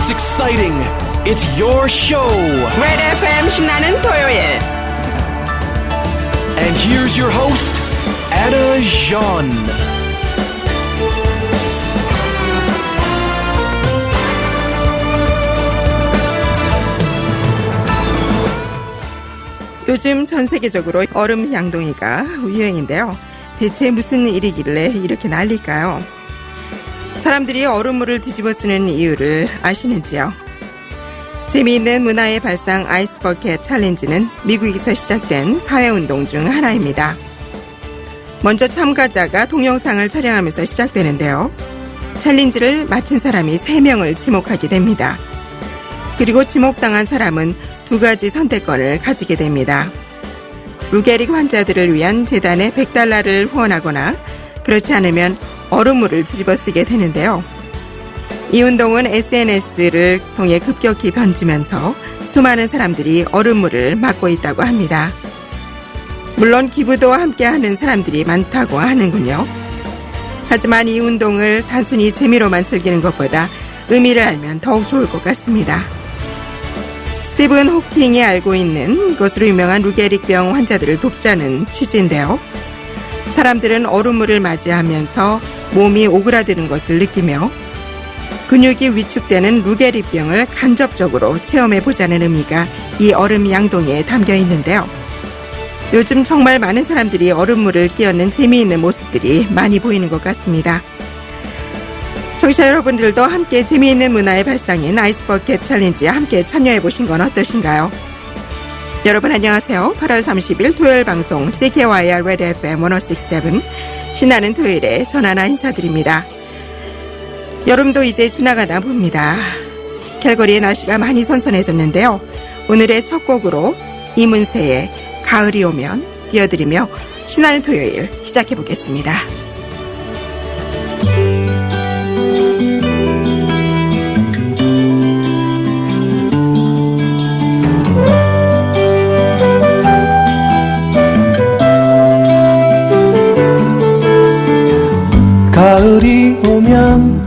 It's exciting. It's your show. redfm 신나는 토요일. And here's your host, Anna Jean. 요즘 전 세계적으로 얼음 양동이가 유행인데요. 대체 무슨 일이길래 이렇게 난릴까요? 사람들이 얼음물을 뒤집어 쓰는 이유를 아시는지요? 재미있는 문화의 발상 아이스버켓 챌린지는 미국에서 시작된 사회운동 중 하나입니다. 먼저 참가자가 동영상을 촬영하면서 시작되는데요. 챌린지를 마친 사람이 3명을 지목하게 됩니다. 그리고 지목당한 사람은 2가지 선택권을 가지게 됩니다. 루게릭 환자들을 위한 재단에 $100를 후원하거나 그렇지 않으면 얼음물을 뒤집어 쓰게 되는데요. 이 운동은 SNS를 통해 급격히 번지면서 수많은 사람들이 얼음물을 막고 있다고 합니다. 물론 기부도 함께하는 사람들이 많다고 하는군요. 하지만 이 운동을 단순히 재미로만 즐기는 것보다 의미를 알면 더욱 좋을 것 같습니다. 스티븐 호킹이 알고 있는 것으로 유명한 루게릭병 환자들을 돕자는 취지인데요. 사람들은 얼음물을 맞이하면서 몸이 오그라드는 것을 느끼며 근육이 위축되는 루게릭병을 간접적으로 체험해보자는 의미가 이 얼음 양동이에 담겨 있는데요. 요즘 정말 많은 사람들이 얼음물을 끼얹는 재미있는 모습들이 많이 보이는 것 같습니다. 청취자 여러분들도 함께 재미있는 문화의 발상인 아이스버켓 챌린지에 함께 참여해보신 건 어떠신가요? 여러분 안녕하세요. 8월 30일 토요일 방송 CKYR redfm 106.7 신나는 토요일에 전하나 인사드립니다. 여름도 이제 지나가다 봅니다. 캘거리의 날씨가 많이 선선해졌는데요. 오늘의 첫 곡으로 이문세의 가을이 오면 띄워드리며 신나는 토요일 시작해보겠습니다. 가을이 오면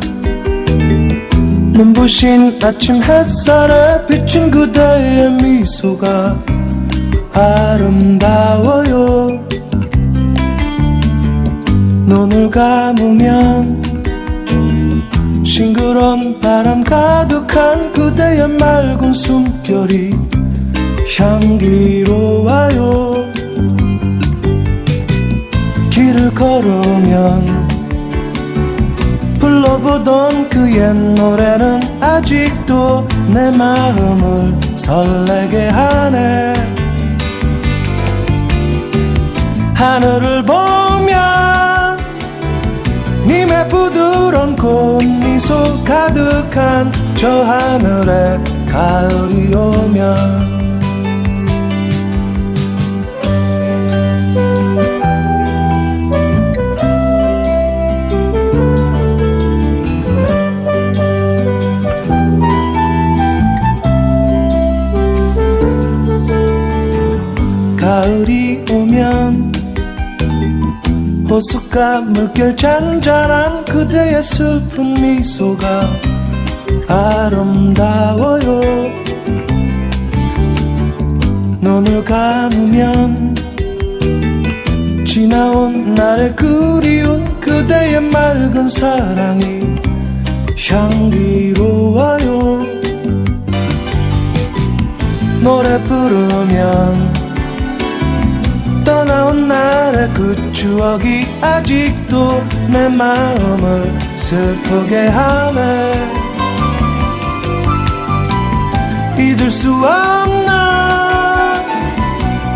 눈부신 아침 햇살에 비친 그대의 미소가 아름다워요. 눈을 감으면 싱그러운 바람 가득한 그대의 맑은 숨결이 향기로워요. 길을 걸으면 불러보던 그 옛 노래는 아직도 내 마음을 설레게 하네. 하늘을 보면 님의 부드러운 꽃미소 가득한 저 하늘에 가을이 오면 가을이 오면 호숫가 물결 잔잔한 그대의 슬픈 미소가 아름다워요. 눈을 감으면 지나온 날의 그리운 그대의 맑은 사랑이 향기로워요. 노래 부르면 떠나온 날의 그 추억이 아직도 내 마음을 슬프게 하네. 잊을 수 없는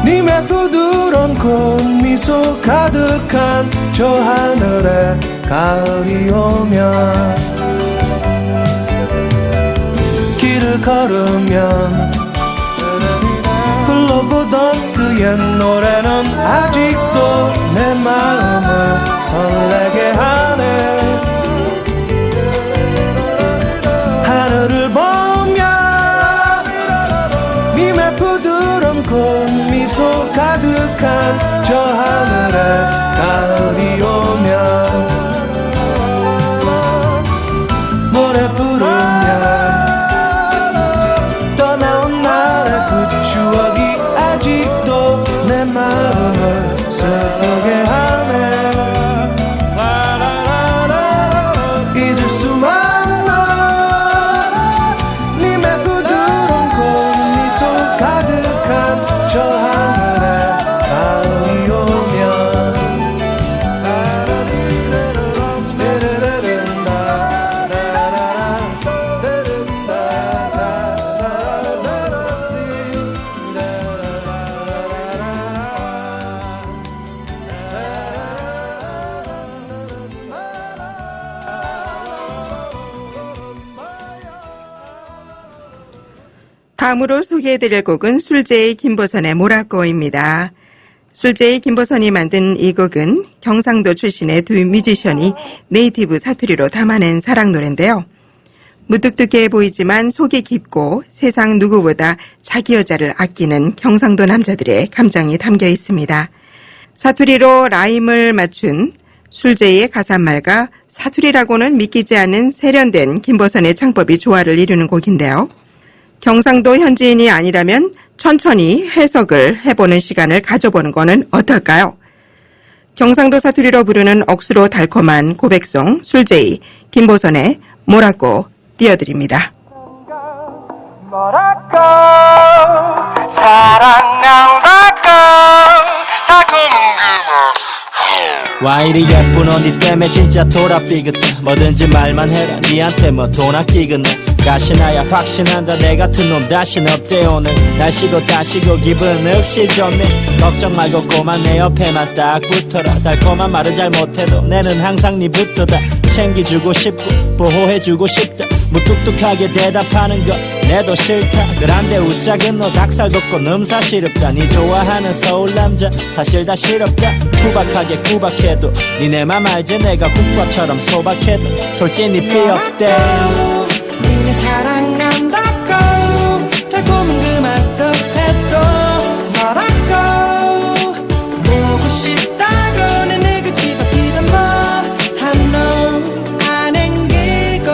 님의 부드러운 꽃미소 가득한 저 하늘에 가을이 오면 길을 걸으면 불러보던 그 옛 노래는 아직도 내 마음을 설레게 하네. 하늘을 보면 님의 부드러운 꽃미소 가득한 저 하늘에 가을이 오면 노래 부르면 다음으로 소개해드릴 곡은 술제의 김보선의 모라꼬입니다. 술제의 김보선이 만든 이 곡은 경상도 출신의 두 뮤지션이 네이티브 사투리로 담아낸 사랑 노래인데요. 무뚝뚝해 보이지만 속이 깊고 세상 누구보다 자기 여자를 아끼는 경상도 남자들의 감정이 담겨 있습니다. 사투리로 라임을 맞춘 술제의 가사말과 사투리라고는 믿기지 않는 세련된 김보선의 창법이 조화를 이루는 곡인데요. 경상도 현지인이 아니라면 천천히 해석을 해보는 시간을 가져보는 것은 어떨까요? 경상도 사투리로 부르는 억수로 달콤한 고백송 술제이 김보선의 뭐라고 띄워드립니다. 뭐라고 사랑한다고 다 궁금해. 와 이리 예쁜 언니 때문에 진짜 돌아삐긋해. 뭐든지 말만 해라 니한테 뭐 돈 아끼겠네. 가시나야 확신한다 내 같은 놈 다신 없대. 오늘 날씨도 따시고 기분 역시 좋네. 걱정 말고 꼬만 내 옆에만 딱 붙어라. 달콤한 말은 잘 못해도 내는 항상 니부터 다 챙겨주고 싶고 보호해주고 싶다. 무뚝뚝하게 대답하는 거 내도 싫다. 그런데 웃작은 너 닭살 돋고 넘사 시럽다. 니 좋아하는 서울 남자 사실 다 싫었다. 투박하게 구박해도 니네 맘 알지. 내가 국밥처럼 소박해도 솔직히 니 삐었대. 니네 사랑한다고 달콤한 그 말도 해도 뭐라고 보고 싶다고 내 그 집 앞이다 뭐 한놈 안 앵기고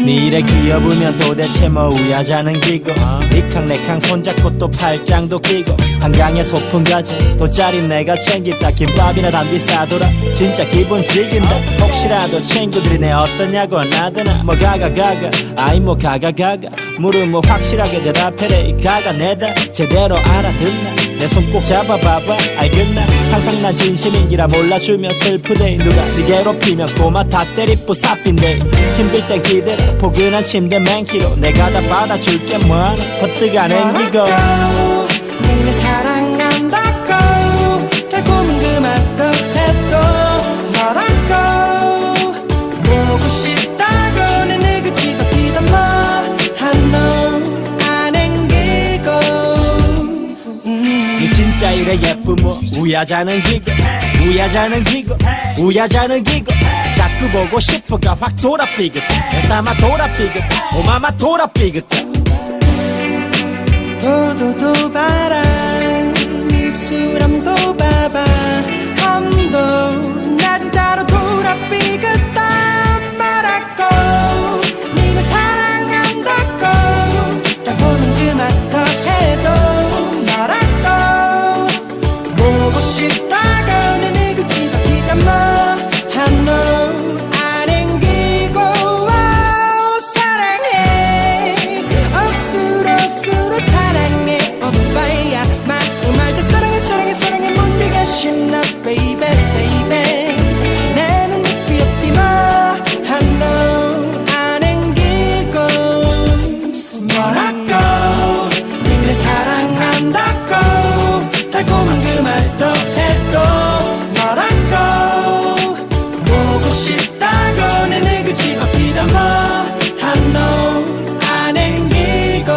니 이래 귀여우면 도대체 뭐 우야자는 기고. 니캉내캉 손잡고 또 팔짱도 끼고 한강에 소풍 가자. 돗자리 내가 챙긴다. 김밥이나 단디 싸돌아 진짜 기분 즐긴다. 혹시라도 친구들이 내 어떠냐고 나더나 뭐 가가 아이 뭐 가가 물은 뭐 확실하게 대답해래. 이 가가 내다 제대로 알아듣나. 내 손 꼭 잡아봐봐 알겠나. 항상 난 진심인기라 몰라주면 슬프대. 누가 니 괴롭히면 꼬마 다 때리뿌 사핀데. 힘들 땐 기대라 포근한 침대 맨키로 내가 다 받아줄게 뭐하나 버뜩 안 앵기고. 니네 사랑한다고 달콤한 그 말도 해도 뭐라고 보고 싶다고 내 그 집 앞이다 뭐 한놈 안 앵기고. 니 진짜 이래 예쁘모 우야자는 기고 자꾸 보고 싶어가 확 돌아삐긋. 내 삼아 돌아삐긋 오마마 돌아삐긋. 도도도 봐라 입술함도 봐봐 함도 나 진짜로 돌아삐겠다 말하고. 니네 사랑한다고 달콤한 그 말도 해도 말하고 보고 싶다고 내 그 집 앞이다 뭐 한놈 안 앵기고. 사랑해 억수로 사랑해 오빠야 마음 알자. 사랑해 못 네가 신나 baby 나는 느끼 없디 뭐 한놈 안 앵기고. 뭐라고 니네 사랑한다고 달콤한 그 말도 해도 뭐라고 보고 싶다고 내 그 집 앞이다 뭐 한놈 안 앵기고.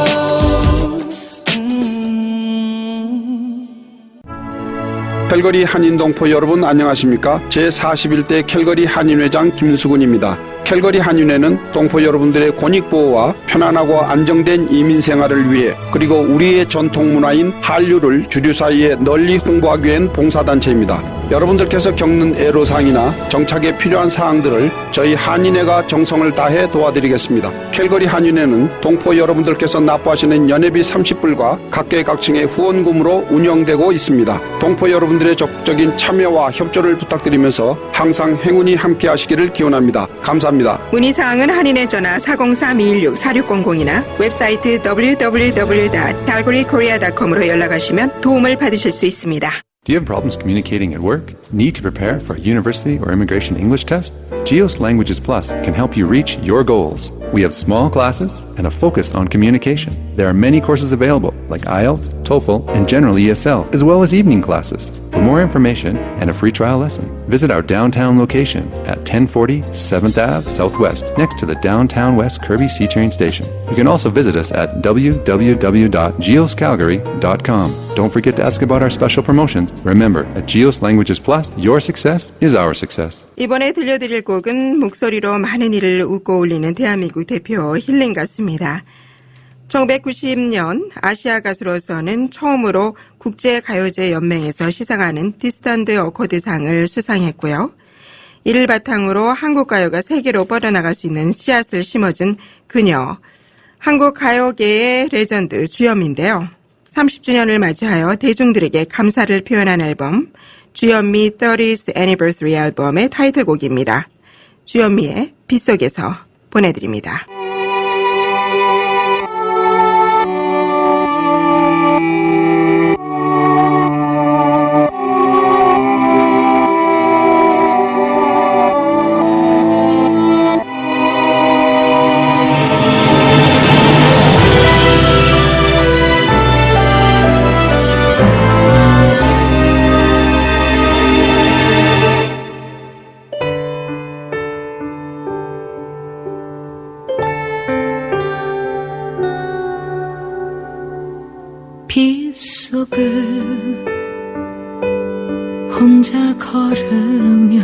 캘거리 한인동포 여러분 안녕하십니까? 제41대 캘거리 한인회장 김수근입니다. 캘거리 한인회는 동포 여러분들의 권익보호와 편안하고 안정된 이민생활을 위해 그리고 우리의 전통문화인 한류를 주류 사이에 널리 홍보하기 위한 봉사단체입니다. 여러분들께서 겪는 애로사항이나 정착에 필요한 사항들을 저희 한인회가 정성을 다해 도와드리겠습니다. 캘거리 한인회는 동포 여러분들께서 납부하시는 연회비 30불과 각계각층의 후원금으로 운영되고 있습니다. 동포 여러분들의 적극적인 참여와 협조를 부탁드리면서 항상 행운이 함께하시기를 기원합니다. 감사합니다. 문의사항은 한인회 전화 403-216-4600이나 웹사이트 www.calgarykorea.com으로 연락하시면 도움을 받으실 수 있습니다. Do you have problems communicating at work? Need to prepare for a university or immigration English test? GEOS Languages Plus can help you reach your goals. We have small classes and a focus on communication. There are many courses available like IELTS, TOEFL, and General ESL, as well as evening classes. For more more information and a free trial lesson, visit our downtown location at 1040 7th Ave Southwest, next to the Downtown West Kirby C-Train station. You can also visit us at www.geoscalgary.com. Don't forget to ask about our special promotions. Remember, at Geos Languages Plus, your success is our success. 이번에 들려드릴 곡은 목소리로 많은 이를 웃고 울리는 대한민국 대표 힐링 가수입니다. 1990년 아시아 가수로서는 처음으로 국제가요제 연맹에서 시상하는 디스턴트 어코드상을 수상했고요. 이를 바탕으로 한국 가요가 세계로 뻗어나갈 수 있는 씨앗을 심어준 그녀, 한국 가요계의 레전드 주현미인데요. 30주년을 맞이하여 대중들에게 감사를 표현한 앨범 주현미 30th Anniversary 앨범의 타이틀곡입니다. 주현미의 빗속에서 보내드립니다. 빗속을 혼자 걸으며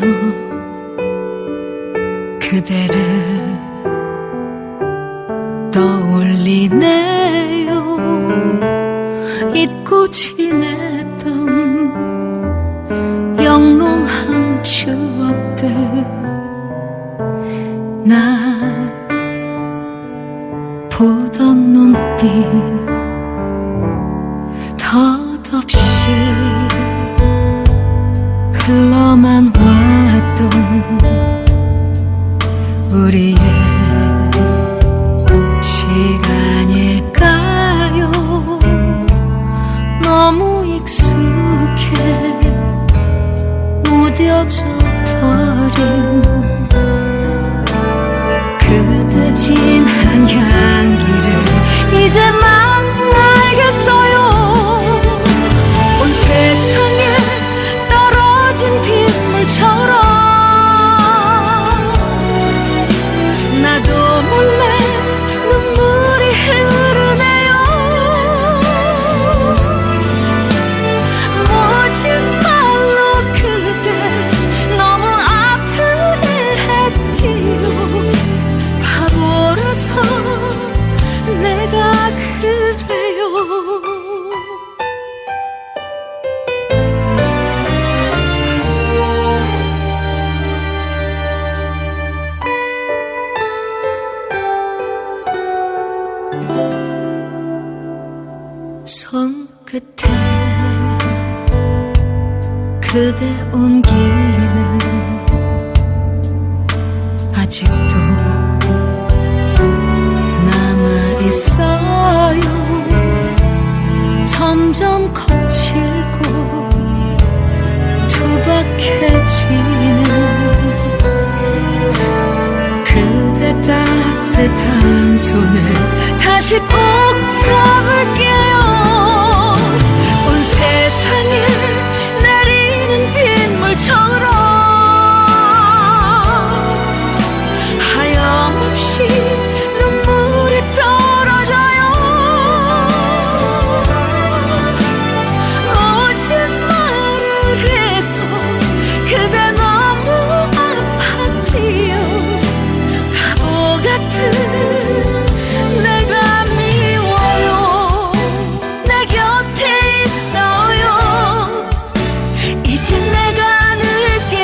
그대를 떠올리네요. 잊고 지냈던 영롱한 추억들 날 보던 눈빛 덧없이 흘러만 왔던 우리의 시간일까요? 너무 익숙해 무뎌져 버린 그대 진한 향기를 이제만 알겠어요. 온 세상에 떨어진 빗물처럼 나도 몰래 눈물이 흐르네요. 모진 말로 그대 너무 아프게 했지요. 바보라서 내가 그래요. 손끝에 그대 온기는 아직도 남아있어요. 점점 거칠고 투박해지는 그대 따뜻한 손을 다시 꼭 잡을게요. 온 세상에 내리는 빗물처럼 하염없이 눈물이 떨어져요. 모진 말을 해서 그대 너무 아팠지요. 바보 같은 내가 미워요. 내 곁에 있어요. 이제 내가 늘게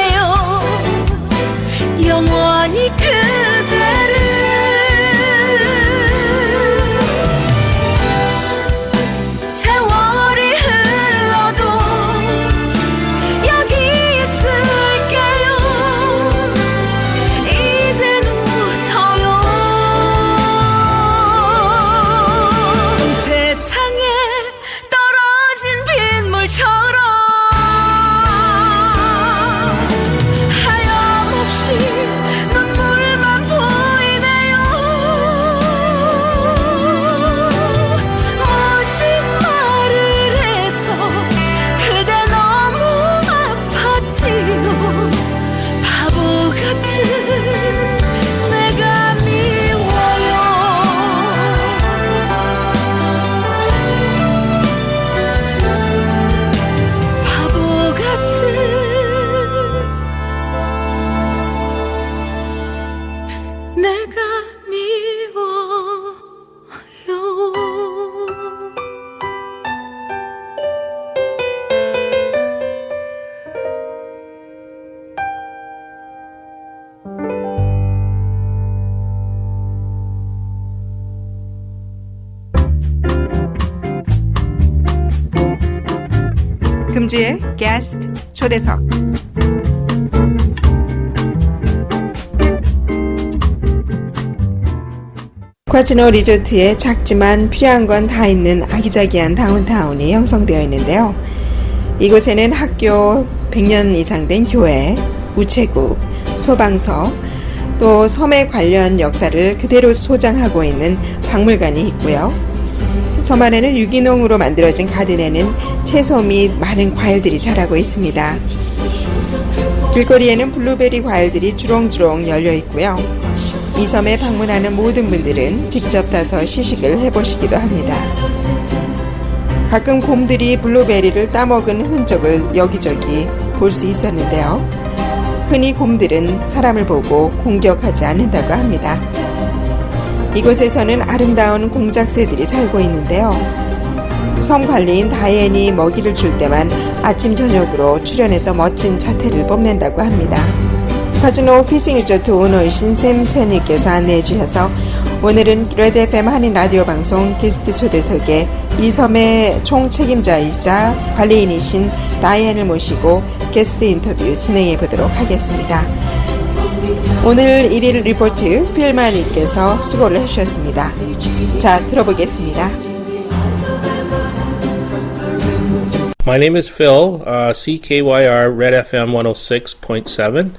주의 게스트 초대석. 콰지노 리조트에 작지만 필요한 건 다 있는 아기자기한 다운타운이 형성되어 있는데요. 이곳에는 학교, 100년 이상 된 교회, 우체국, 소방서, 또 섬에 관련 역사를 그대로 소장하고 있는 박물관이 있고요. 저만에는 유기농으로 만들어진 가든에는 채소 및 많은 과일들이 자라고 있습니다. 길거리에는 블루베리 과일들이 주렁주렁 열려 있고요. 이 섬에 방문하는 모든 분들은 직접 따서 시식을 해보시기도 합니다. 가끔 곰들이 블루베리를 따먹은 흔적을 여기저기 볼 수 있었는데요. 흔히 곰들은 사람을 보고 공격하지 않는다고 합니다. 이곳에서는 아름다운 공작새들이 살고 있는데요. 섬 관리인 다이앤이 먹이를 줄 때만 아침 저녁으로 출연해서 멋진 자태를 뽐낸다고 합니다. 콰지노 피싱 리조트 오너이신 샘 채님께서 안내해 주셔서 오늘은 redfm 한인 라디오 방송 게스트 초대석에 이 섬의 총책임자이자 관리인이신 다이앤을 모시고 게스트 인터뷰 진행해 보도록 하겠습니다. 오늘 1일 리포트 필마님께서 수고를 해주셨습니다. 자, 들어보겠습니다. My name is Phil, CKYR Red FM 106.7,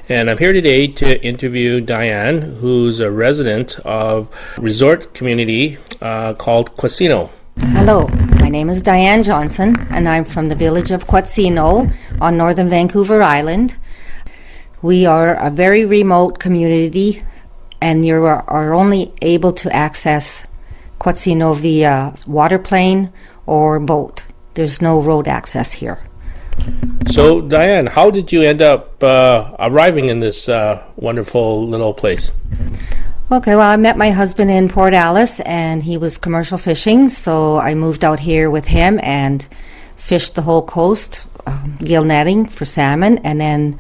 and I'm here today to interview Diane, who's a resident of a resort community called 콰지노. Hello, my name is Diane Johnson, and I'm from the village of 콰지노 on northern Vancouver Island. We are a very remote community, and you are only able to access 콰지노 via waterplane or boat. There's no road access here. So, Diane, how did you end up arriving in this wonderful little place? Okay, well, I met my husband in Port Alice, and he was commercial fishing, so I moved out here with him and fished the whole coast, gill netting for salmon, and then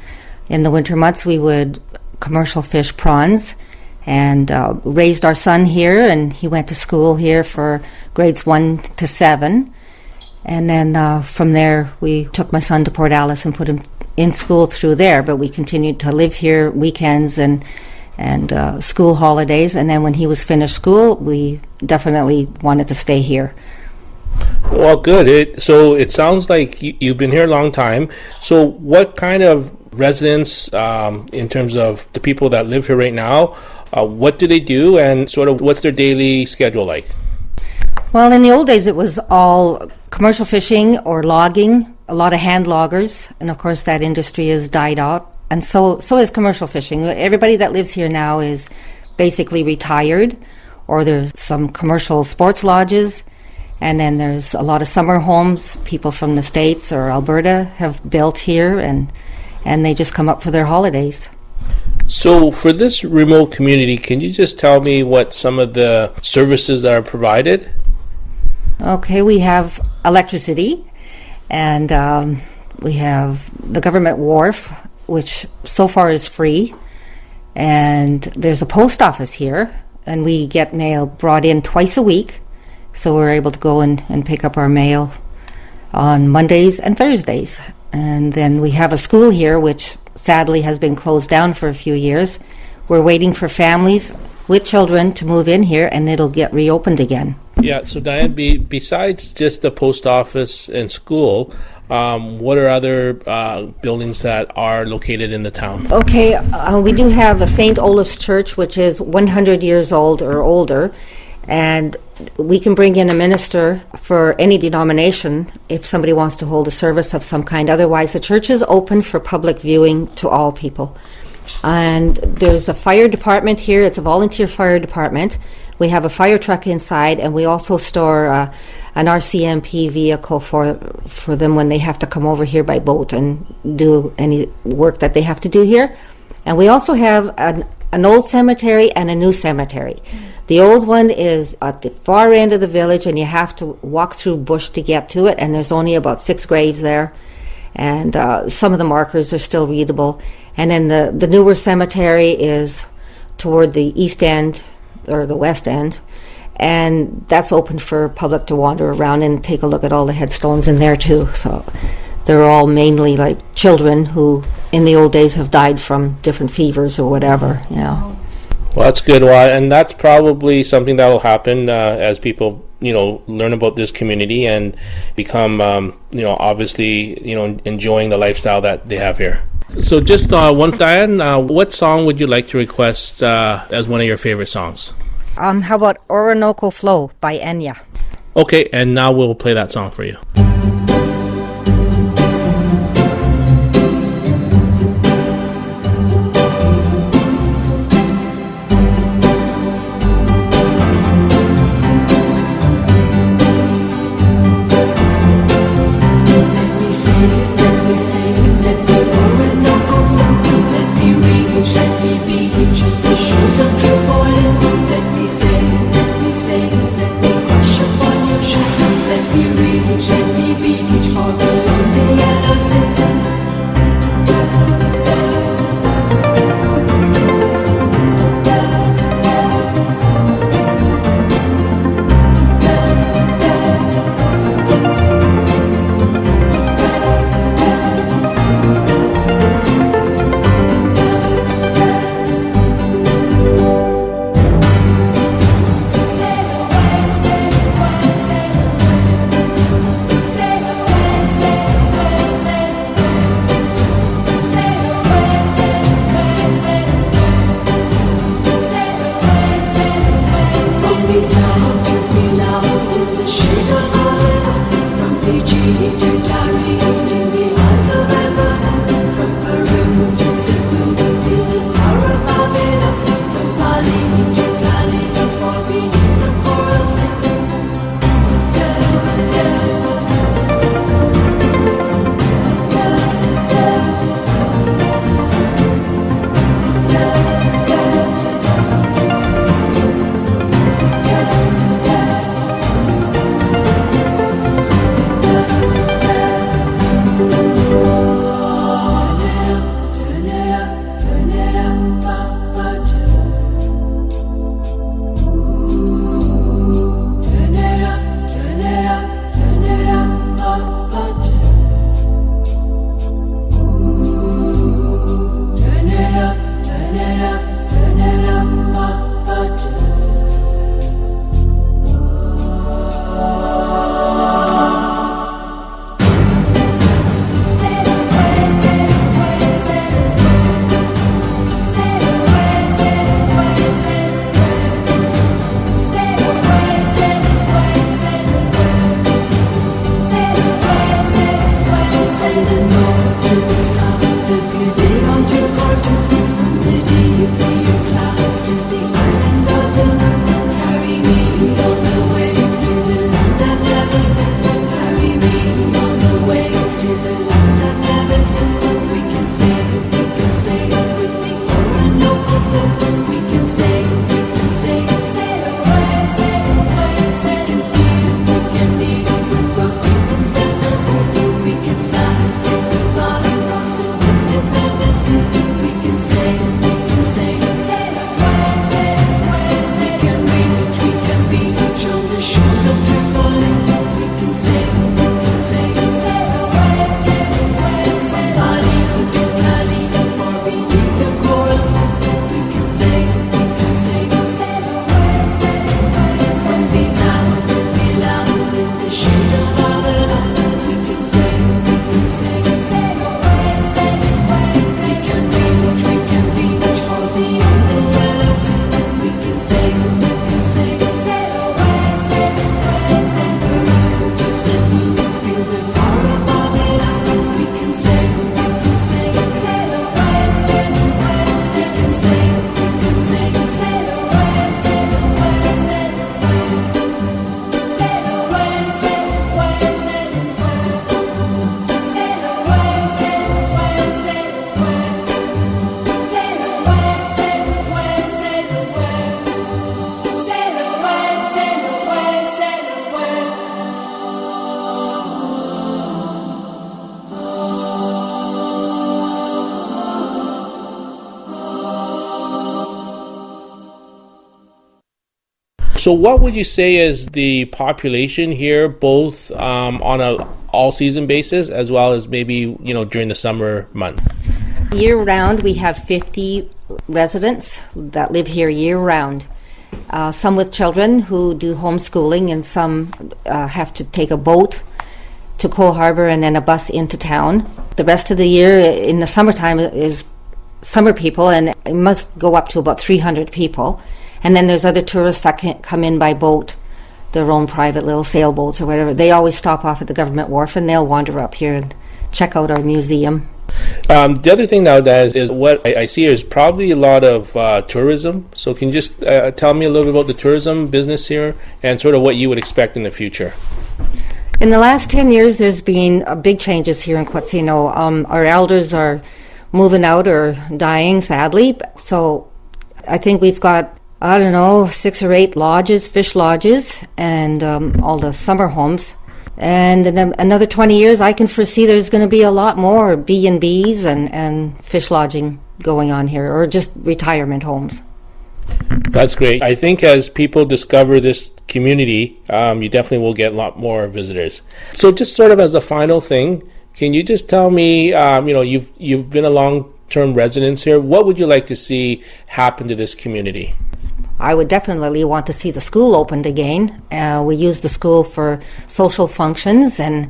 in the winter months we would commercial fish prawns, and raised our son here, and he went to school here for grades 1 to 7. And then from there, we took my son to Port Alice and put him in school through there. But we continued to live here weekends and school holidays. And then when he was finished school, we definitely wanted to stay here. Well, good. So it sounds like you've been here a long time. So what kind of residents, in terms of the people that live here right now, what do they do, and sort of what's their daily schedule like? Well, in the old days, it was all commercial fishing or logging, a lot of hand loggers, and of course that industry has died out, and so is commercial fishing. Everybody that lives here now is basically retired, or there's some commercial sports lodges, and then there's a lot of summer homes people from the States or Alberta have built here, and they just come up for their holidays. So for this remote community, can you just tell me what some of the services that are provided? Okay, we have electricity, and we have the government wharf, which so far is free, and there's a post office here, and we get mail brought in twice a week, so we're able to go and pick up our mail on Mondays and Thursdays. And then we have a school here, which sadly has been closed down for a few years. We're waiting for families with children to move in here, and it'll get reopened again. Yeah, so Diane, besides just the post office and school, what are other buildings that are located in the town? Okay, we do have a St. Olaf's Church, which is 100 years old or older, and we can bring in a minister for any denomination if somebody wants to hold a service of some kind. Otherwise, the church is open for public viewing to all people. And there's a fire department here. It's a volunteer fire department. We have a fire truck inside, and we also store an RCMP vehicle for them when they have to come over here by boat and do any work that they have to do here. And we also have an old cemetery and a new cemetery. The old one is at the far end of the village, and you have to walk through bush to get to it, and there's only about 6 graves there. And some of the markers are still readable. And then the newer cemetery is toward the east end, or the west end, and that's open for public to wander around and take a look at all the headstones in there too. So they're all mainly like children who in the old days have died from different fevers or whatever. Yeah. Well, that's good. Well, and that's probably something that will happen as people, learn about this community and become, obviously, enjoying the lifestyle that they have here. So just one, Diane, what song would you like to request as one of your favorite songs? How about Orinoco Flow by Enya? Okay, and now we'll play that song for you. So what would you say is the population here, both on a all-season basis as well as maybe, during the summer month? Year-round, we have 50 residents that live here year-round. Some with children who do homeschooling, and some have to take a boat to Cole Harbor and then a bus into town. The rest of the year in the summertime is summer people, and it must go up to about 300 people. And then there's other tourists that can come in by boat, their own private little sailboats or whatever. They always stop off at the government wharf and they'll wander up here and check out our museum. The other thing nowadays is what I see is probably a lot of tourism. So can you just tell me a little bit about the tourism business here and sort of what you would expect in the future? In the last 10 years, there's been big changes here in 콰지노. Our elders are moving out or dying, sadly. So I think we've got, 6 or 8 lodges, fish lodges, and all the summer homes. And in another 20 years, I can foresee there's going to be a lot more B&Bs and fish lodging going on here, or just retirement homes. That's great. I think as people discover this community, you definitely will get a lot more visitors. So just sort of as a final thing, can you just tell me, you've been a long-term resident here. What would you like to see happen to this community? I would definitely want to see the school opened again. We use the school for social functions, and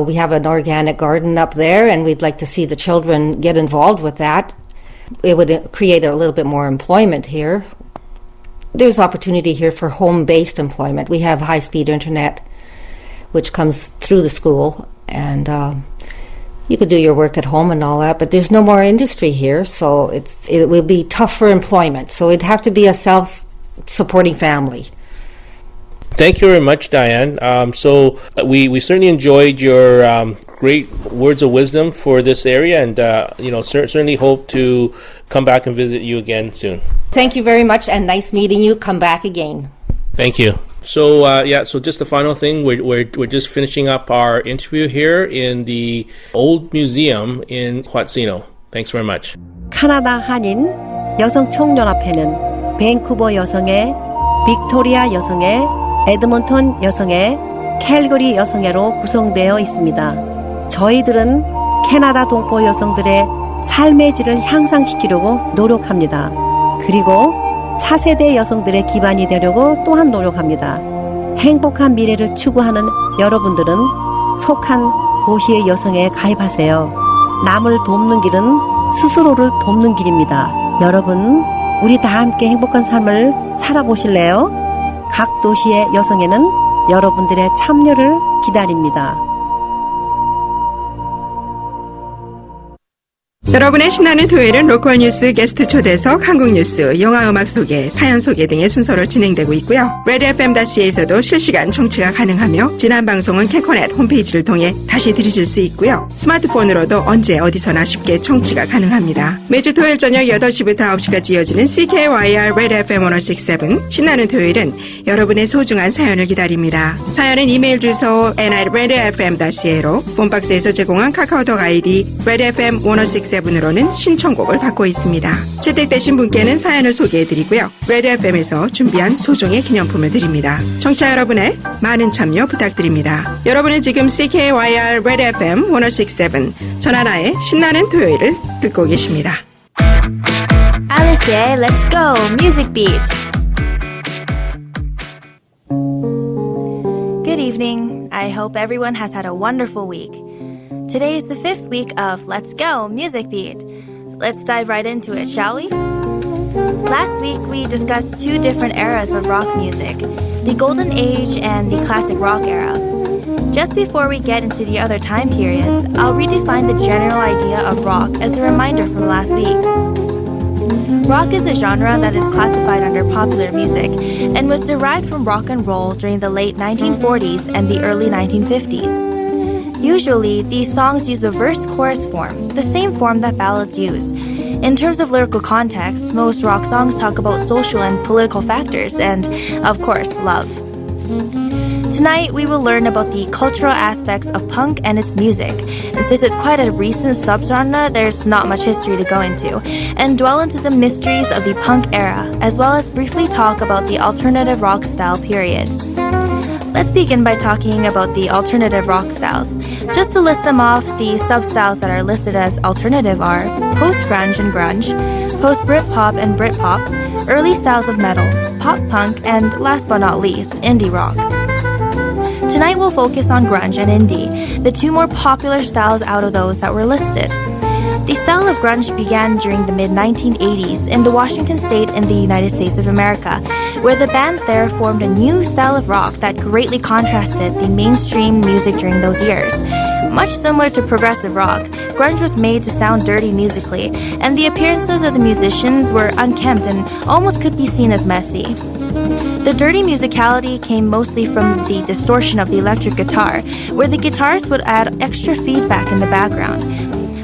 we have an organic garden up there, and we'd like to see the children get involved with that. It would create a little bit more employment here. There's opportunity here for home-based employment. We have high-speed internet, which comes through the school, and you could do your work at home and all that, but there's no more industry here, so it will be tough for employment. So it'd have to be a self-supporting family. Thank you very much, Diane. So we certainly enjoyed your great words of wisdom for this area, and certainly hope to come back and visit you again soon. Thank you very much, and nice meeting you. Come back again. Thank you. So so just the final thing, we're just finishing up our interview here in the old museum in 콰지노. Thanks very much. 캐나다 한인 여성총연합회는 밴쿠버 여성회, 빅토리아 여성회, 에드먼턴 여성회, 캘거리 여성회로 구성되어 있습니다. 저희들은 캐나다 동포 여성들의 삶의 질을 향상시키려고 노력합니다. 그리고 차세대 여성들의 기반이 되려고 또한 노력합니다. 행복한 미래를 추구하는 여러분들은 속한 도시의 여성에 가입하세요. 남을 돕는 길은 스스로를 돕는 길입니다. 여러분, 우리 다 함께 행복한 삶을 살아보실래요? 각 도시의 여성에는 여러분들의 참여를 기다립니다. 여러분의 신나는 토요일은 로컬 뉴스, 게스트 초대석, 한국 뉴스, 영화 음악 소개, 사연 소개 등의 순서로 진행되고 있고요. redfm.ca에서도 실시간 청취가 가능하며 지난 방송은 캐코넷 홈페이지를 통해 다시 들으실 수 있고요. 스마트폰으로도 언제 어디서나 쉽게 청취가 가능합니다. 매주 토요일 저녁 8시부터 9시까지 이어지는 CKYR redfm 1067 신나는 토요일은 여러분의 소중한 사연을 기다립니다. 사연은 이메일 주소 n@redfm.ca로 폰박스에서 제공한 카카오톡 아이디 redfm 1067 으로는 신청곡을 받고 있습니다. 채택되신 분께는 사연을 소개해드리고요. redfm에서 준비한 소정의 기념품을 드립니다. 청취자 여러분의 많은 참여 부탁드립니다. 여러분은 지금 CKYR redfm 1067 전하나의 신나는 토요일을 듣고 계십니다. Alice의 Let's Go Music Beat. Good evening. I hope everyone has had a wonderful week. Today is the 5th week of Let's Go Music Beat. Let's dive right into it, shall we? Last week, we discussed 2 different eras of rock music, the Golden Age and the Classic Rock era. Just before we get into the other time periods, I'll redefine the general idea of rock as a reminder from last week. Rock is a genre that is classified under popular music and was derived from rock and roll during the late 1940s and the early 1950s. Usually, these songs use a verse-chorus form, the same form that ballads use. In terms of lyrical context, most rock songs talk about social and political factors and, of course, love. Tonight, we will learn about the cultural aspects of punk and its music. And since it's quite a recent subgenre, there's not much history to go into, and dwell into the mysteries of the punk era, as well as briefly talk about the alternative rock style period. Let's begin by talking about the alternative rock styles. Just to list them off, the sub-styles that are listed as alternative are post-grunge and grunge, post-Britpop and Britpop, early styles of metal, pop-punk, and last but not least, indie rock. Tonight we'll focus on grunge and indie, the two more popular styles out of those that were listed. The style of grunge began during the mid-1980s in the Washington state in the United States of America, where the bands there formed a new style of rock that greatly contrasted the mainstream music during those years. Much similar to progressive rock, grunge was made to sound dirty musically, and the appearances of the musicians were unkempt and almost could be seen as messy. The dirty musicality came mostly from the distortion of the electric guitar, where the guitarist would add extra feedback in the background.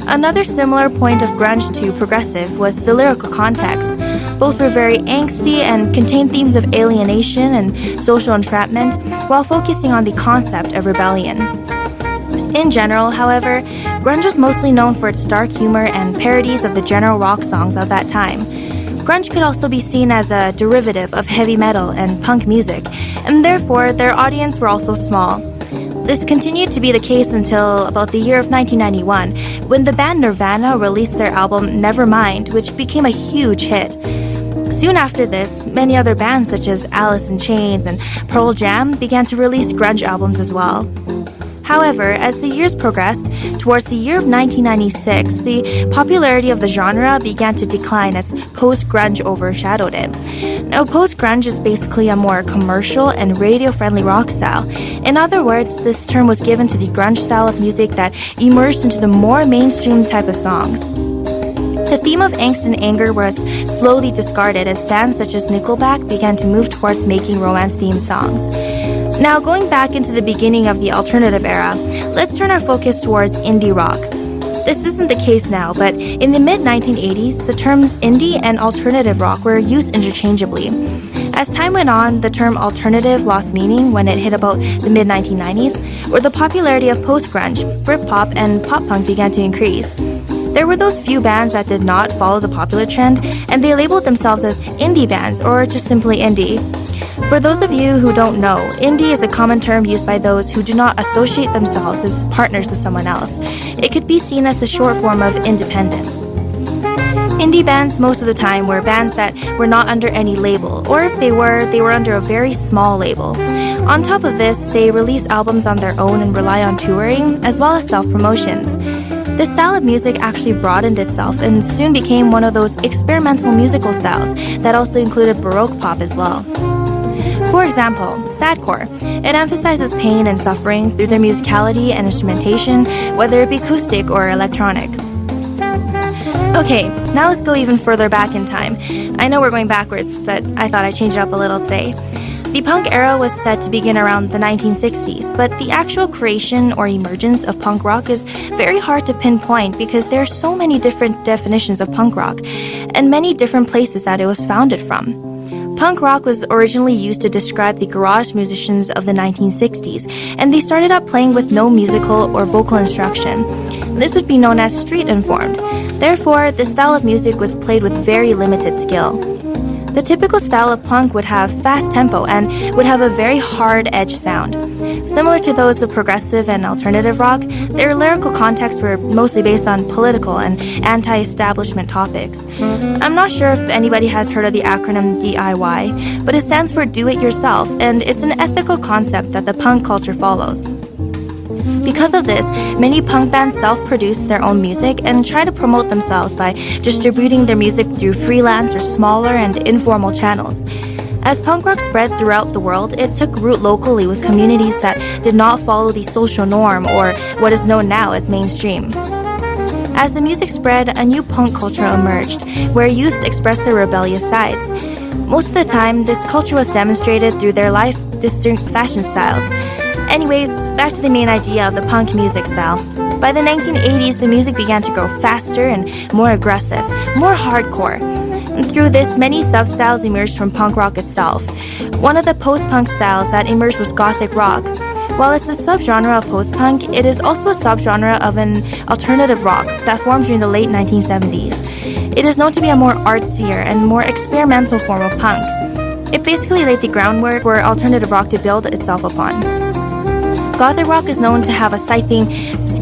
Another similar point of grunge to progressive was the lyrical context. Both were very angsty and contained themes of alienation and social entrapment, while focusing on the concept of rebellion. In general, however, grunge was mostly known for its dark humor and parodies of the general rock songs of that time. Grunge could also be seen as a derivative of heavy metal and punk music, and therefore their audience were also small. This continued to be the case until about the year of 1991, when the band Nirvana released their album Nevermind, which became a huge hit. Soon after this, many other bands such as Alice in Chains and Pearl Jam began to release grunge albums as well. However, as the years progressed, towards the year of 1996, the popularity of the genre began to decline as post-grunge overshadowed it. Now, post-grunge is basically a more commercial and radio-friendly rock style. In other words, this term was given to the grunge style of music that emerged into the more mainstream type of songs. The theme of angst and anger was slowly discarded as bands such as Nickelback began to move towards making romance-themed songs. Now, going back into the beginning of the alternative era, let's turn our focus towards indie rock. This isn't the case now, but in the mid-1980s, the terms indie and alternative rock were used interchangeably. As time went on, the term alternative lost meaning when it hit about the mid-1990s, where the popularity of post-grunge, Britpop, and pop-punk began to increase. There were those few bands that did not follow the popular trend, and they labeled themselves as indie bands or just simply indie. For those of you who don't know, indie is a common term used by those who do not associate themselves as partners with someone else. It could be seen as the short form of independent. Indie bands most of the time were bands that were not under any label, or if they were under a very small label. On top of this, they release albums on their own and rely on touring, as well as self-promotions. This style of music actually broadened itself and soon became one of those experimental musical styles that also included Baroque pop as well. For example, sadcore. It emphasizes pain and suffering through their musicality and instrumentation, whether it be acoustic or electronic. Okay, now let's go even further back in time. I know we're going backwards, but I thought I'd change it up a little today. The punk era was said to begin around the 1960s, but the actual creation or emergence of punk rock is very hard to pinpoint because there are so many different definitions of punk rock and many different places that it was founded from. Punk rock was originally used to describe the garage musicians of the 1960s, and they started out playing with no musical or vocal instruction. This would be known as street-informed. Therefore, this style of music was played with very limited skill. The typical style of punk would have fast tempo and would have a very hard edge sound. Similar to those of progressive and alternative rock, their lyrical contexts were mostly based on political and anti-establishment topics. I'm not sure if anybody has heard of the acronym DIY, but it stands for Do It Yourself, and it's an ethical concept that the punk culture follows. Because of this, many punk bands self-produce their own music and try to promote themselves by distributing their music through freelance or smaller and informal channels. As punk rock spread throughout the world, it took root locally with communities that did not follow the social norm or what is known now as mainstream. As the music spread, a new punk culture emerged, where youths expressed their rebellious sides. Most of the time, this culture was demonstrated through their life-distinct fashion styles. Anyways, back to the main idea of the punk music style. By the 1980s, the music began to grow faster and more aggressive, more hardcore. And through this, many sub-styles emerged from punk rock itself. One of the post-punk styles that emerged was gothic rock. While it's a subgenre of post-punk, it is also a subgenre of an alternative rock that formed during the late 1970s. It is known to be a more artsier and more experimental form of punk. It basically laid the groundwork for alternative rock to build itself upon. Gothic rock is known to have a scything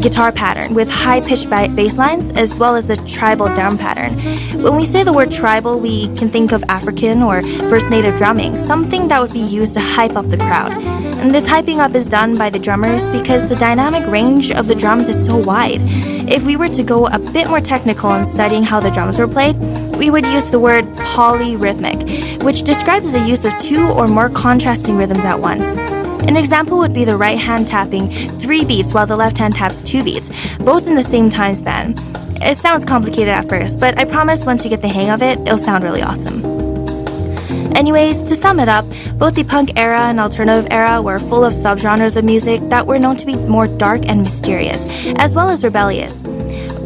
guitar pattern with high-pitched bass lines as well as a tribal drum pattern. When we say the word tribal, we can think of African or First Native drumming, something that would be used to hype up the crowd. And this hyping up is done by the drummers because the dynamic range of the drums is so wide. If we were to go a bit more technical in studying how the drums were played, we would use the word polyrhythmic, which describes the use of two or more contrasting rhythms at once. An example would be the right hand tapping 3 beats while the left hand taps 2 beats, both in the same time span. It sounds complicated at first, but I promise once you get the hang of it, it'll sound really awesome. Anyways, to sum it up, both the punk era and alternative era were full of subgenres of music that were known to be more dark and mysterious, as well as rebellious.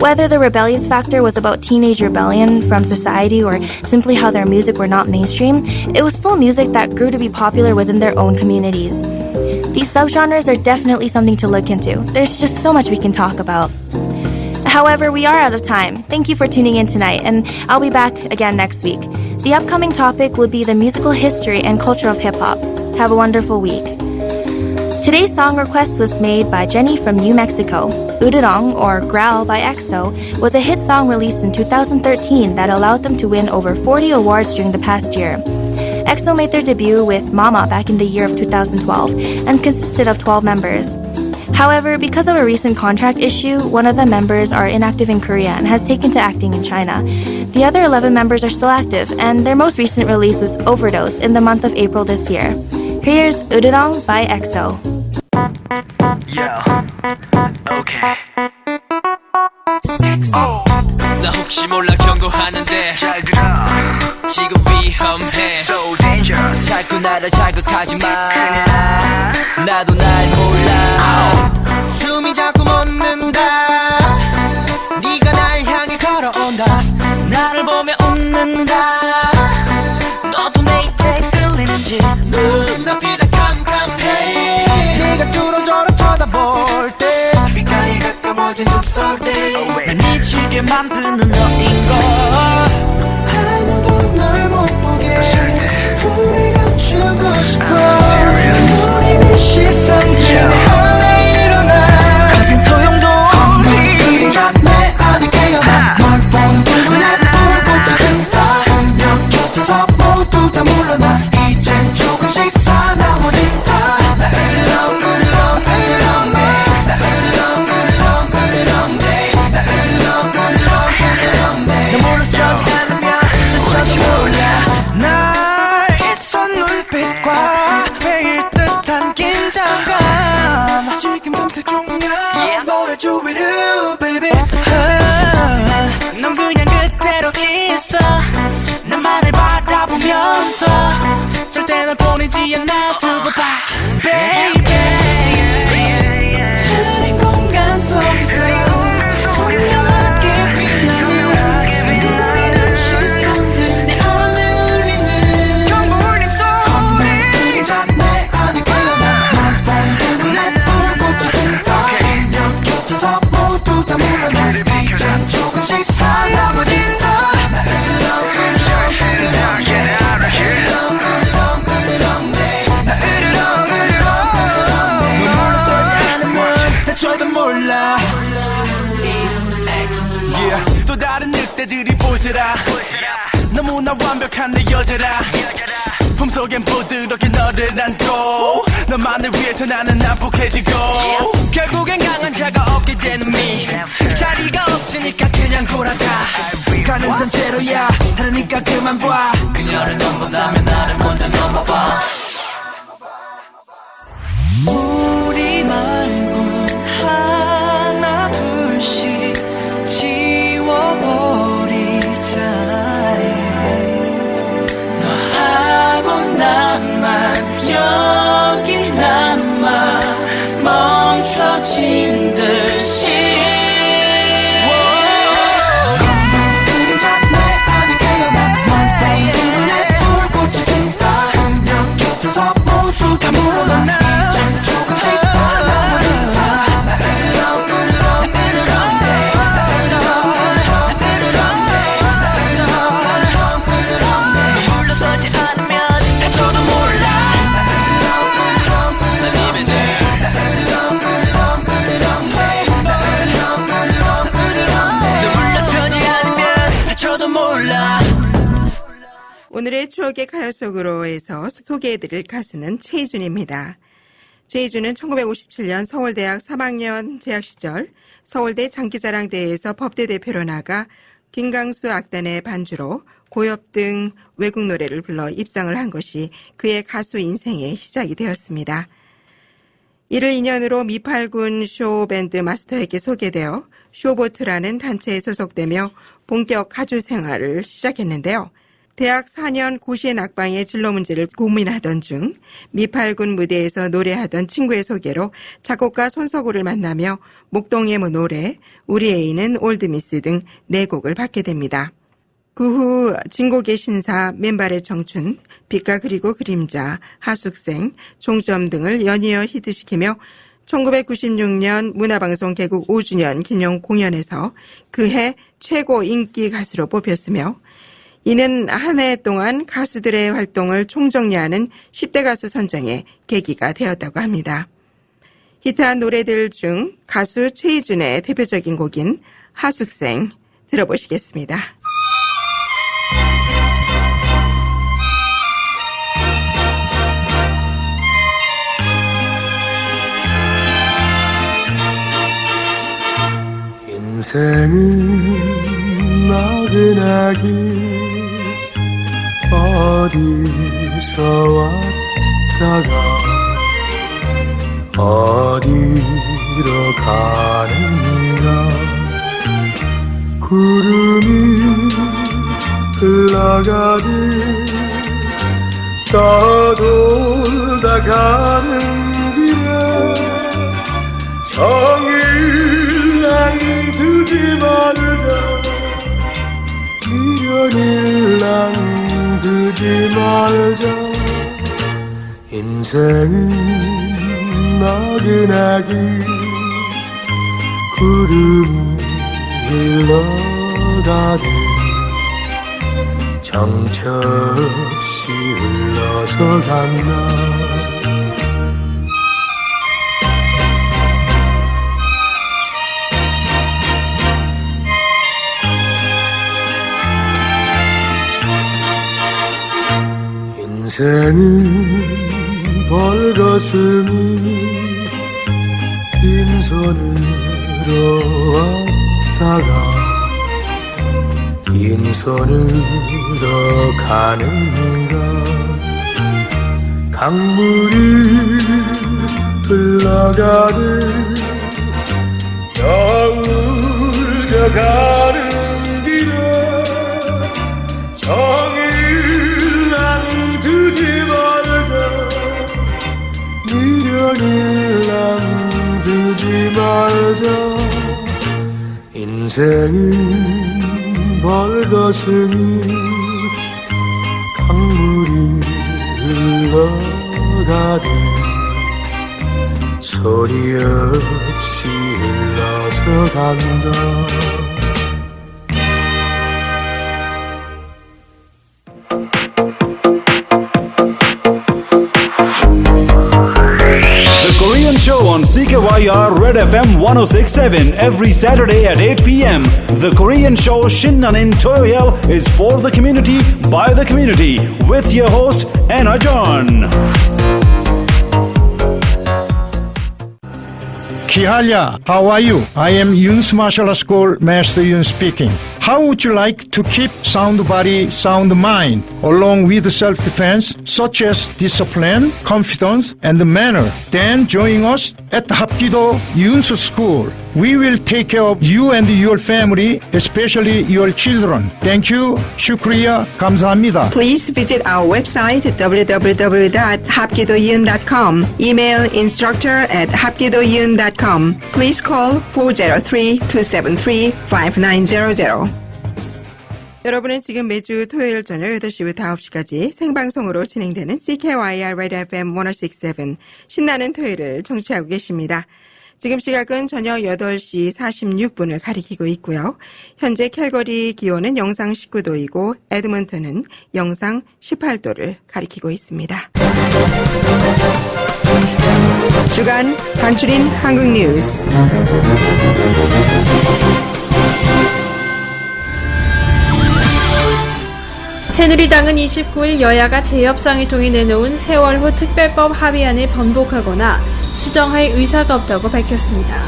Whether the rebellious factor was about teenage rebellion from society or simply how their music were not mainstream, it was still music that grew to be popular within their own communities. These subgenres are definitely something to look into. There's just so much we can talk about. However, we are out of time. Thank you for tuning in tonight, and I'll be back again next week. The upcoming topic will be the musical history and culture of hip-hop. Have a wonderful week. Today's song request was made by Jenny from New Mexico. Udurong, or Growl by EXO, was a hit song released in 2013 that allowed them to win over 40 awards during the past year. EXO made their debut with Mama back in the year of 2012 and consisted of 12 members. However, because of a recent contract issue, one of the members are inactive in Korea and has taken to acting in China. The other 11 members are still active, and their most recent release was Overdose in the month of April this year. Here's Udurong by EXO. Okay. 나 혹시 몰라 경고하는데 잘 들어 지금 위험해 So dangerous 자꾸 나를 자극하지 마 나도 날 몰라 숨이 자꾸 멎는다 네가 날 향해 걸어온다 나를 보며 웃는다 너도 내 입에 끌리는지 눈앞이 다 캄캄해 네가 뚫어져라 쳐다볼 때 귓가에 가까워진 숨소리 날 미치게 만드는 너인 걸 아무도 널 못 보게 불을 감추고 싶어 우리는 시선들에 하나 일어나 거센 소용도 없니 내 안에 깨어나 널 보는 눈에 불꽃이 든다 분명 곁에서 모두 다 물러나 이젠 조금씩 사나워진다 나 으르렁 으르렁 으르렁 나 으르렁 으르렁 으르렁 나 으르렁 으르렁 으르렁 나 물러서지 않으면 미쳐도 몰라 날 있어 눈빛과 매일 듯한 긴장감 지금 틈새 중요한 너의 주위를 baby 넌 그냥 그대로 있어 나만을 바라보면서 절대 널 보내지 않아 두고 봐 baby 흐린 공간 속에서 선명하게 빛나는 우리는 시선들 내 안에 울리는 경물림 소리 그림자 내 안에 깨어나 널 보는 눈에 불꽃이 든다 분명 곁에서 모두 다 물러나 이젠 조금씩 사나워진다 나 으르렁 으르렁 으르렁 으르렁 으르렁 으르렁 나 으르렁 으르렁 널 물러서지 않으면 다쳐도 몰라 yeah. 또 다른 늑대들이 보세라 너무나 완벽한 내 여자라 품속엔 부드럽게 너를 안고 너만을 위해서 나는 난폭해지고 결국엔 강한 자가 없게 되는 미 자리가 없으니까 그냥 돌아가 가는 산채로야 다르니까 그만 봐 그녀를 넘본다면 나를 먼저 넘어봐 우리 말고 하나 둘씩 지워버리자 너하고 나만 여기 남아 멈춰진 듯이 그림자 내 안에 깨어나 널 보는 눈에 불꽃이 든다 분명 곁에서 모두 다 물러나 이젠 조금씩 사나워진다 나 으르렁 으르렁 으르렁 나 으르렁 으르렁 으르렁 나 으르렁 으르렁 으르렁 너 물러서지 않으면 다쳐 오늘의 추억의 가요 속으로에서 소개해드릴 가수는 최희준입니다. 최희준은 1957년 서울대학 3학년 재학 시절 서울대 장기자랑대회에서 법대 대표로 나가 김강수 악단의 반주로 고엽 등 외국 노래를 불러 입상을 한 것이 그의 가수 인생의 시작이 되었습니다. 이를 인연으로 미팔군 쇼밴드 마스터에게 소개되어 쇼보트라는 단체에 소속되며 본격 가수 생활을 시작했는데요. 대학 4년 고시의 낙방의 진로 문제를 고민하던 중 미팔군 무대에서 노래하던 친구의 소개로 작곡가 손석우를 만나며 목동의 노래, 우리 애인은 올드미스 등 4곡을 받게 됩니다. 그 후 진곡의 신사, 맨발의 청춘, 빛과 그리고 그림자, 하숙생, 종점 등을 연이어 히트시키며 1996년 문화방송 개국 5주년 기념 공연에서 그해 최고 인기 가수로 뽑혔으며 이는 한 해 동안 가수들의 활동을 총정리하는 10대 가수 선정의 계기가 되었다고 합니다. 히트한 노래들 중 가수 최희준의 대표적인 곡인 하숙생 들어보시겠습니다. 인생은 나그나기 어디서 왔다가 어디로 가는가 구름이 흘러가듯 떠돌다 가는 길에 정일랑 두지 말자 미련일랑 두지 말자 인생은 나그나기 구름이 흘러가듯 정처 없이 흘러서 간다 인생은 벌거슴이 빈손으로 왔다가 빈손으로 가는가 강물이 흘러가듯 여울져 가는 길에 정일랑 두지 말자 미련일랑 두지 말자 인생은 벌거슴이 강물이 흘러가듯 소리 없이 흘러서 간다 Korean show on CKYR Red FM 106.7 every Saturday at 8 p.m. The Korean show 신나는 토요일 is for the community, by the community, with your host, Anna John. Kihalya, how are you? I am Yun's Martial Arts School Master Yun speaking. How would you like to keep sound body, sound mind, along with self-defense, such as discipline, confidence, and manner? Then join us at Hapkido Yun's School. We will take care of you and your family, especially your children. Thank you. Shukriya. 감사합니다. Please visit our website www.hapkidoyun.com. Email instructor@hapkidoyun.com. Please call 403-273-5900. 여러분은 지금 매주 토요일 저녁 8시부터 9시까지 생방송으로 진행되는 CKYR redfm 106.7 신나는 토요일을 청취하고 계십니다. 지금 시각은 저녁 8시 46분을 가리키고 있고요. 현재 캘거리 기온은 영상 19도이고 에드먼턴은 영상 18도를 가리키고 있습니다. 주간 간추린 한국 뉴스. 새누리당은 29일 여야가 재협상을 통해 내놓은 세월호 특별법 합의안을 번복하거나 수정할 의사가 없다고 밝혔습니다.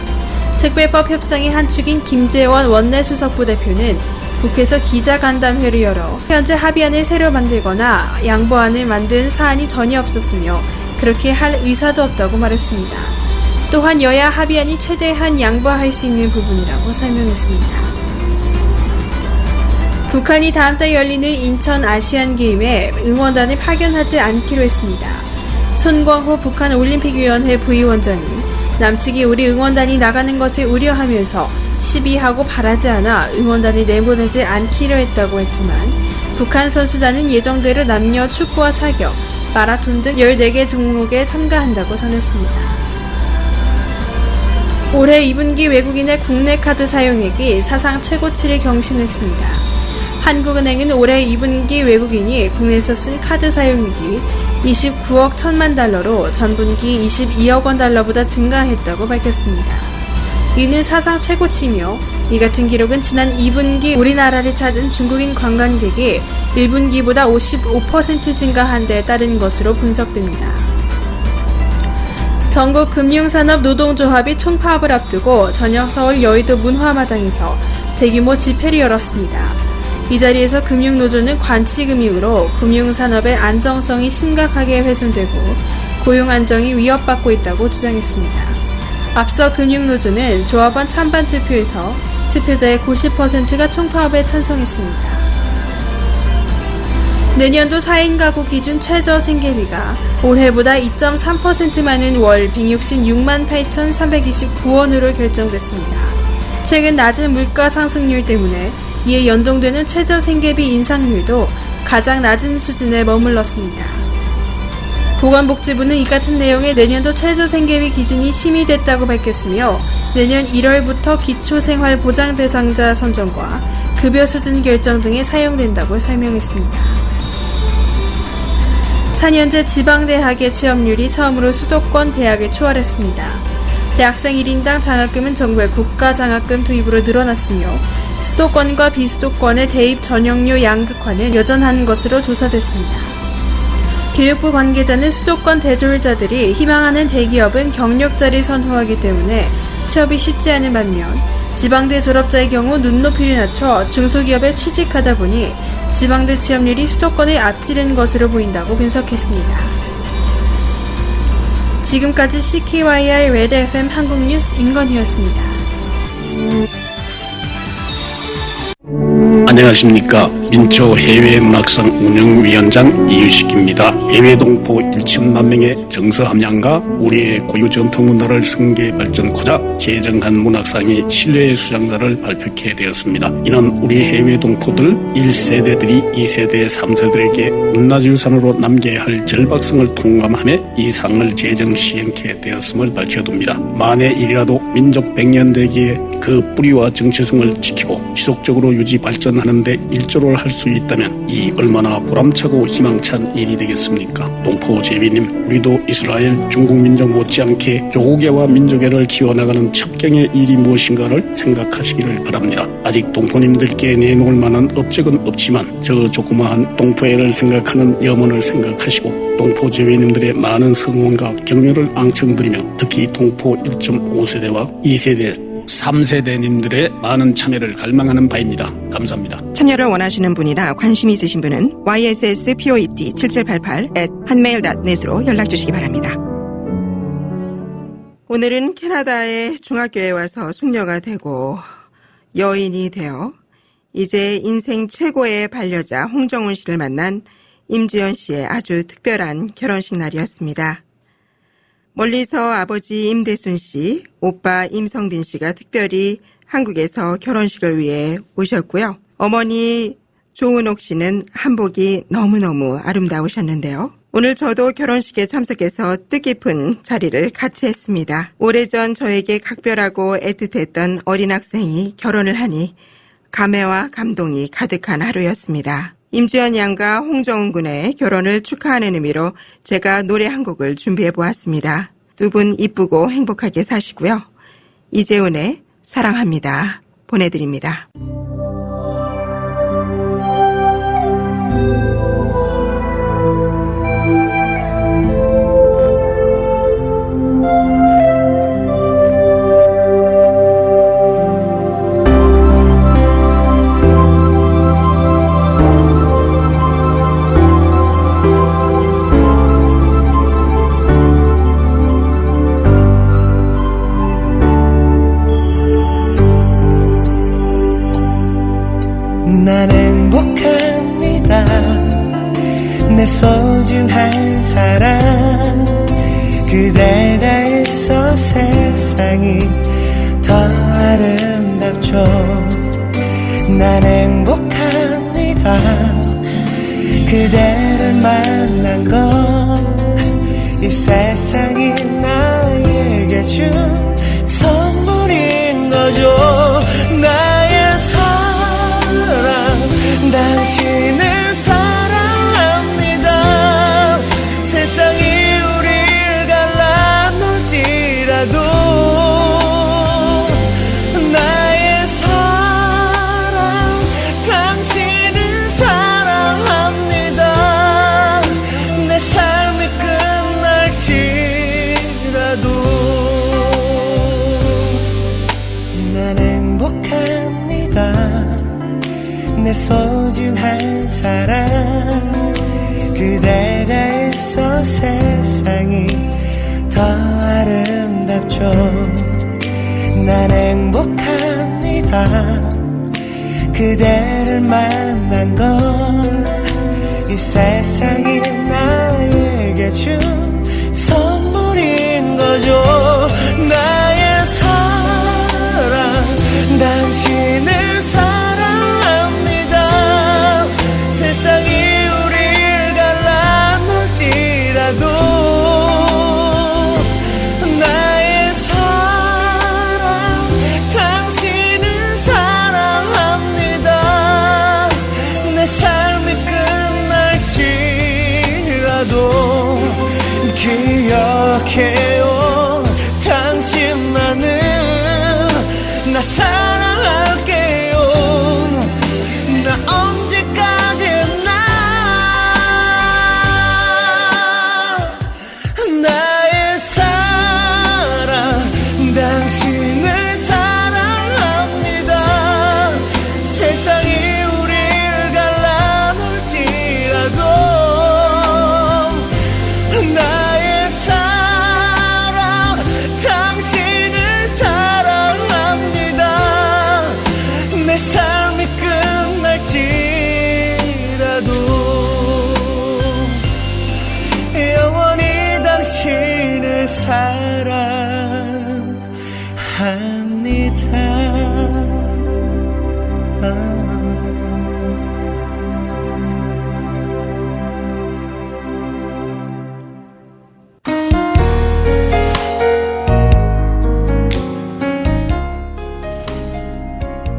특별법 협상의 한 축인 김재원 원내수석부 대표는 국회에서 기자간담회를 열어 현재 합의안을 새로 만들거나 양보안을 만든 사안이 전혀 없었으며 그렇게 할 의사도 없다고 말했습니다. 또한 여야 합의안이 최대한 양보할 수 있는 부분이라고 설명했습니다. 북한이 다음 달 열리는 인천 아시안게임에 응원단을 파견하지 않기로 했습니다. 손광호 북한올림픽위원회 부위원장은 남측이 우리 응원단이 나가는 것을 우려하면서 시비하고 바라지 않아 응원단을 내보내지 않기로 했다고 했지만 북한 선수단은 예정대로 남녀 축구와 사격, 마라톤 등 14개 종목에 참가한다고 전했습니다. 올해 2분기 외국인의 국내 카드 사용액이 사상 최고치를 경신했습니다. 한국은행은 올해 2분기 외국인이 국내에서 쓴 카드 사용액이 29억 1천만 달러로 전분기 22억 원 달러보다 증가했다고 밝혔습니다. 이는 사상 최고치이며 이 같은 기록은 지난 2분기 우리나라를 찾은 중국인 관광객이 1분기보다 55% 증가한 데에 따른 것으로 분석됩니다. 전국금융산업노동조합이 총파업을 앞두고 저녁 서울 여의도 문화마당에서 대규모 집회를 열었습니다. 이 자리에서 금융노조는 관치금융으로 금융산업의 안정성이 심각하게 훼손되고 고용 안정이 위협받고 있다고 주장했습니다. 앞서 금융노조는 조합원 찬반 투표에서 투표자의 90%가 총파업에 찬성했습니다. 내년도 4인 가구 기준 최저 생계비가 올해보다 2.3% 많은 월 166만 8,329원으로 결정됐습니다. 최근 낮은 물가 상승률 때문에 이에 연동되는 최저 생계비 인상률도 가장 낮은 수준에 머물렀습니다. 보건복지부는 이 같은 내용의 내년도 최저 생계비 기준이 심의됐다고 밝혔으며 내년 1월부터 기초생활보장 대상자 선정과 급여 수준 결정 등에 사용된다고 설명했습니다. 4년제 지방대학의 취업률이 처음으로 수도권 대학을 추월했습니다. 대학생 1인당 장학금은 정부의 국가장학금 투입으로 늘어났으며 수도권과 비수도권의 대입 전형료 양극화는 여전한 것으로 조사됐습니다. 교육부 관계자는 수도권 대졸자들이 희망하는 대기업은 경력자를 선호하기 때문에 취업이 쉽지 않은 반면 지방대 졸업자의 경우 눈높이를 낮춰 중소기업에 취직하다 보니 지방대 취업률이 수도권을 앞지른 것으로 보인다고 분석했습니다. 지금까지 CKYR redfm 한국뉴스 임건희였습니다. 안녕하십니까. 민초 해외문학상 운영위원장 이유식입니다. 해외 동포 1천만 명의 정서 함양과 우리의 고유 전통 문화를 승계 발전코자 제정한 문학상이 신뢰의 수상자를 발표하게 되었습니다. 이는 우리 해외 동포들 1세대들이 2세대, 3세대들에게 문화유산으로 남겨야 할 절박성을 통감하며 이 상을 제정 시행하게 되었음을 밝혀둡니다. 만에 일이라도 민족 백년대기의 그 뿌리와 정체성을 지키고 지속적으로 유지 발전하는데 일조를 할 수 있다면 이 얼마나 보람차고 희망찬 일이 되겠습니까? 동포 제비님, 우리도 이스라엘, 중국 민족 못지않게 조국애와 민족애를 키워나가는 첩경의 일이 무엇인가를 생각하시기를 바랍니다. 아직 동포님들께 내놓을 만한 업적은 없지만 저 조그마한 동포애를 생각하는 염원을 생각하시고 동포 제비님들의 많은 성원과 격려를 앙청드리며 특히 동포 1.5세대와 2세대 3세대님들의 많은 참여를 갈망하는 바입니다. 감사합니다. 참여를 원하시는 분이나 관심이 있으신 분은 yssport7788@hanmail.net으로 연락 주시기 바랍니다. 오늘은 캐나다의 중학교에 와서 숙녀가 되고 여인이 되어 이제 인생 최고의 반려자 홍정훈 씨를 만난 임주연 씨의 아주 특별한 결혼식 날이었습니다. 멀리서 아버지 임대순 씨, 오빠 임성빈 씨가 특별히 한국에서 결혼식을 위해 오셨고요. 어머니 조은옥 씨는 한복이 너무너무 아름다우셨는데요. 오늘 저도 결혼식에 참석해서 뜻깊은 자리를 같이 했습니다. 오래전 저에게 각별하고 애틋했던 어린 학생이 결혼을 하니 감회와 감동이 가득한 하루였습니다. 임주연 양과 홍정훈 군의 결혼을 축하하는 의미로 제가 노래 한 곡을 준비해 보았습니다. 두 분 이쁘고 행복하게 사시고요. 이재훈의 사랑합니다 보내드립니다. 내 소중한 사랑 그대가 있어 세상이 더 아름답죠. 난 행복합니다. 그대를 만난 건 이 세상이 나에게 준 선물인 거죠. 나의 사랑 당신을 사랑합니다. 세상이 우릴 갈라놓을지라도 나의 사랑 당신을 사랑합니다. 내 삶이 끝날지라도 난 행복합니다. 내 소중한 사랑 그대가 있어 세상이 더 아름답죠. 난 행복합니다. 그대를 만난 건 이 세상이 나에게 준 선물인 거죠. 나의 사랑 당신을 사랑합니다. 세상이 우릴 갈라놓을지라도 나의 사랑 당신을 사랑합니다. 내 삶이 끝날지라도 기억해요. 당신만은 나 사랑할게요. 나 언제까지나 나의 사랑 당신을 사랑합니다. 세상이 우릴 갈라놓을지라도 나의 사랑 당신을 사랑합니다. 내 삶이 끝날지라도 영원히 당신을 사랑합니다.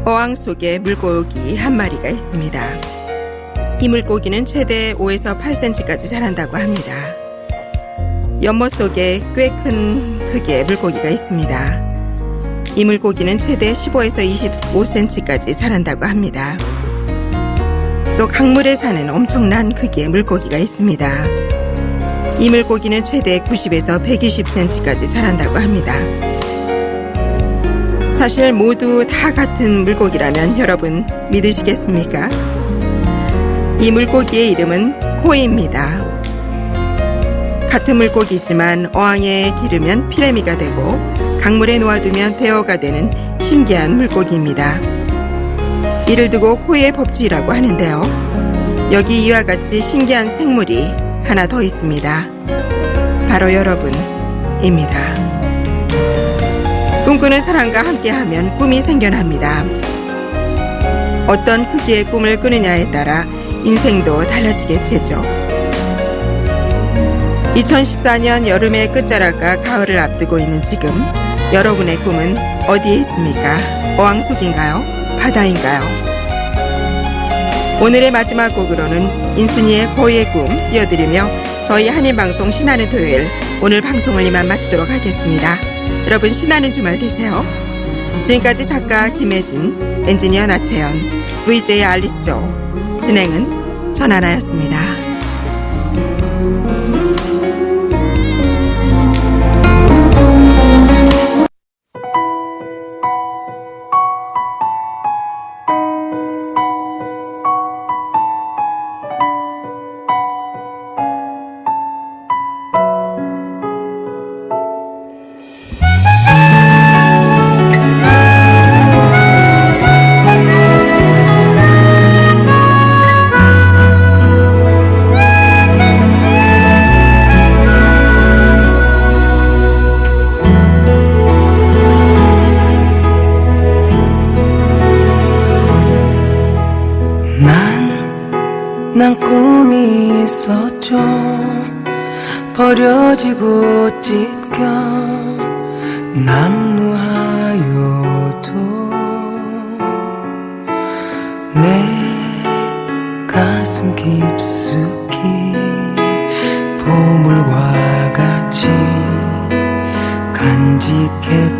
어항 속에 물고기 한 마리가 있습니다. 이 물고기는 최대 5에서 8cm까지 자란다고 합니다. 연못 속에 꽤 큰 크기의 물고기가 있습니다. 이 물고기는 최대 15에서 25cm까지 자란다고 합니다. 또 강물에 사는 엄청난 크기의 물고기가 있습니다. 이 물고기는 최대 90에서 120cm까지 자란다고 합니다. 사실 모두 다 같은 물고기라면 여러분 믿으시겠습니까? 이 물고기의 이름은 코이입니다. 같은 물고기지만 어항에 기르면 피레미가 되고 강물에 놓아두면 대어가 되는 신기한 물고기입니다. 이를 두고 코이의 법칙이라고 하는데요. 여기 이와 같이 신기한 생물이 하나 더 있습니다. 바로 여러분입니다. 꿈꾸는 사람과 함께하면 꿈이 생겨납니다. 어떤 크기의 꿈을 꾸느냐에 따라 인생도 달라지겠죠. 2014년 여름의 끝자락과 가을을 앞두고 있는 지금 여러분의 꿈은 어디에 있습니까? 어항 속인가요? 바다인가요? 오늘의 마지막 곡으로는 인순이의 거위의 꿈 띄워드리며 저희 한인방송 신나는 토요일 오늘 방송을 이만 마치도록 하겠습니다. 여러분 신나는 주말 되세요. 지금까지 작가 김혜진, 엔지니어 나채연, VJ 알리스조, 진행은 전하나였습니다. 버려지고 찢겨 남루하여도 내 가슴 깊숙이 보물과 같이 간직해